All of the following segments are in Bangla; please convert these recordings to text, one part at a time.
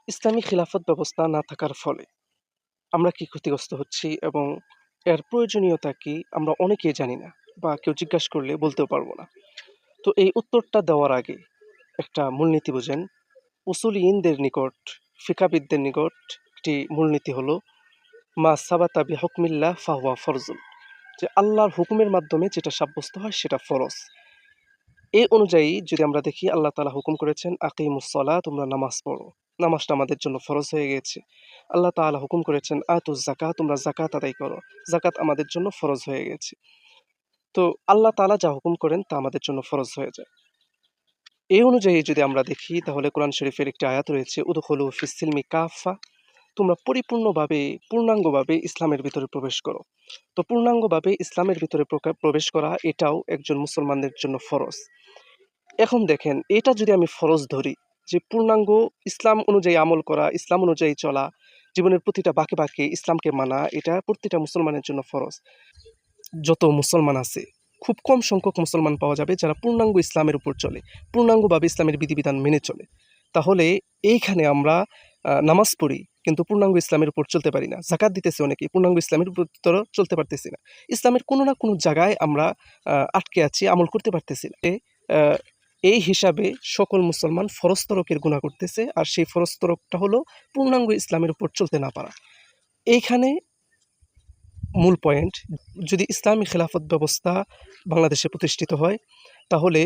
ইসলামী খিলাফত ব্যবস্থা না থাকার ফলে আমরা কি ক্ষতিগ্রস্ত হচ্ছি এবং এর প্রয়োজনীয়তা কি আমরা অনেকেই জানি না বা কেউ জিজ্ঞাসা করলে বলতেও পারবো না। তো এই উত্তরটা দেওয়ার আগে একটা মূলনীতি বুঝেন। উসুলিয়িনদের নিকট, ফিকাবিদদের নিকট একটি মূলনীতি হলো মা সাবাতা বিহুকমিল্লাহ ফাহুয়া ফরজুন, যে আল্লাহর হুকুমের মাধ্যমে যেটা সাব্যস্ত হয় সেটা ফরজ। এই অনুযায়ী যদি আমরা দেখি আল্লাহ তাআলা হুকুম করেছেন আকিমুস সালাহ, তোমরা নামাজ পড়ো। নামাজটা আমাদের জন্য ফরজ হয়ে গেছে। আল্লাহ তাআলা হুকুম করেছেন আতুজ যাকাত, তোমরা যাকাত আদায় করো। যাকাত আমাদের জন্য ফরজ হয়ে গেছে। তো আল্লাহ তাআলা যা হুকুম করেন তা আমাদের জন্য ফরজ হয়ে যায়। এই অনুযায়ী যদি আমরা দেখি তাহলে কোরআন শরীফের একটি আয়াত রয়েছে উদখুলু ফিস সিলমি কাফা, তোমরা পরিপূর্ণভাবে পূর্ণাঙ্গভাবে ইসলামের ভিতরে প্রবেশ করো। তো পূর্ণাঙ্গভাবে ইসলামের ভিতরে প্রবেশ করা এটাও একজন মুসলমানদের জন্য ফরজ। এখন দেখেন, এটা যদি আমি ফরজ ধরি যে পূর্ণাঙ্গ ইসলাম অনুযায়ী আমল করা, ইসলাম অনুযায়ী চলা, জীবনের প্রতিটা বাঁকে বাঁকে ইসলামকে মানা, এটা প্রতিটা মুসলমানের জন্য ফরজ। যত মুসলমান আছে খুব কম সংখ্যক মুসলমান পাওয়া যাবে যারা পূর্ণাঙ্গ ইসলামের উপর চলে, পূর্ণাঙ্গভাবে ইসলামের বিধিবিধান মেনে চলে। তাহলে এইখানে আমরা নামাজ পড়ি কিন্তু পূর্ণাঙ্গ ইসলামের উপর চলতে পারি না, জাকাত দিতেছি অনেকেই, পূর্ণাঙ্গ ইসলামের উপর তো চলতে পারতেছি না। ইসলামের কোনো না কোনো জায়গায় আমরা আটকে আছি, আমল করতে পারতেছি না। আহ, এই হিসাবে সকল মুসলমান ফরজ তরকের গুনাহ করতেছে, আর সেই ফরজ তরকটা হলো পূর্ণাঙ্গ ইসলামের উপর চলতে না পারা। এইখানে মূল পয়েন্ট, যদি ইসলামী খেলাফত ব্যবস্থা বাংলাদেশে প্রতিষ্ঠিত হয় তাহলে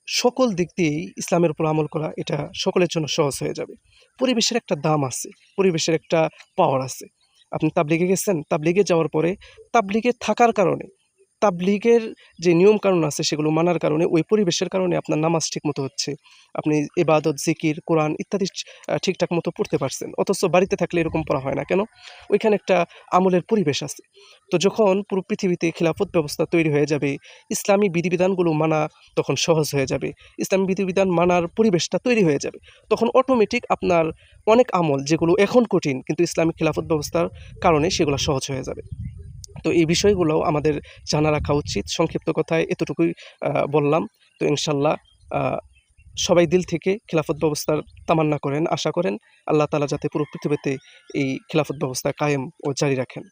সকল দিক দিয়েই ইসলামের উপর আমল করা এটা সকলের জন্য সহজ হয়ে যাবে। পরিবেশের একটা দাম আছে, পরিবেশের একটা পাওয়ার আছে। আপনি তাবলিগে গেছেন, তাবলিগে যাওয়ার পরে তাবলিগে থাকার কারণে, তাবলিগের যে নিয়মকানুন আছে সেগুলো মানার কারণে, ওই পরিবেশের কারণে আপনার নামাজ ঠিকমতো হচ্ছে। আপনি ইবাদত, জিকির, কোরআন ইত্যাদি ঠিকঠাক মতো পড়তে পারছেন। অথচ বাড়িতে থাকলে এরকম পড়া হয় না কেন? ওইখানে একটা আমলের পরিবেশ আছে। তো যখন পুরো পৃথিবীতে খিলাফত ব্যবস্থা তৈরি হয়ে যাবে, ইসলামী বিধিবিধানগুলো মানা তখন সহজ হয়ে যাবে। ইসলামী বিধিবিধান মানার পরিবেশটা তৈরি হয়ে যাবে। তখন অটোমেটিক আপনার অনেক আমল যেগুলো এখন কঠিন কিন্তু ইসলামী খিলাফত ব্যবস্থার কারণে সেগুলো সহজ হয়ে যাবে। তো এই বিষয়গুলোও আমাদের জানা রাখা উচিত। সংক্ষিপ্ত কথায় এতটুকুই বললাম। তো ইনশাআল্লাহ সবাই দিল থেকে খিলাফত ব্যবস্থার তামান্না করেন, আশা করেন আল্লাহ তাআলা যাতে পুরো পৃথিবীতে এই খিলাফত ব্যবস্থা কায়েম ও জারি রাখেন।